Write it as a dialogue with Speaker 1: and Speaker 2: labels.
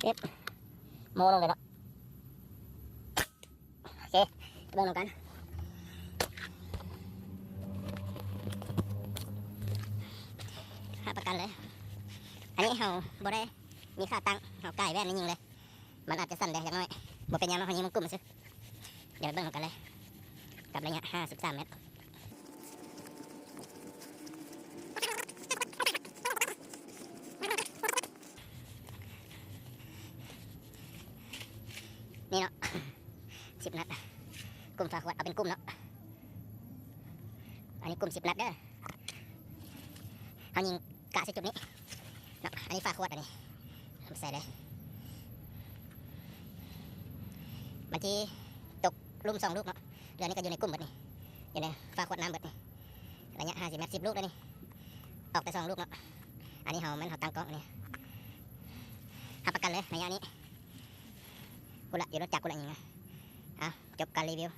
Speaker 1: เก็บโมลงเลยเนาะโอเคเบิ่งลงกันหาประกันเลยอันนี้เราบ่ได้มีค่าตั้งเราไก่แว่นนี่ยิงเลยมันอาจจะสั่นเลยอย่างน้อยบ่เป็นหยังเนาะเขายิงมันกลุ่มมาซื้อเดี๋ยวไปเบิ่งลงกันเลยกับระยะ53 เมตรนี่เนาะ10 นัดกลุ่มฝาขวดเอาเป็นกลุ่มเนาะอันนี้กลุ่ม10 นัดเด้อเขายิงกะใส่จุดนี้เนาะอันนี้ฝาขวดอันนี้ใส่เลยบางทีตกลุ่ม2 ลูกเนาะเรือนี้ก็อยู่ในกลุ่มเบิดนี่อยู่ในฝาขวดน้ำเบิดนี่ระยะ50 เมตร10 ลูกแล้วนี่ออกแต่2 ลูกเนาะอันนี้เขาตั้งกล้องนี่หาประกันเลยระยะนี้กูละอยู่รถจักรกูละยิงนะจบการรีวิว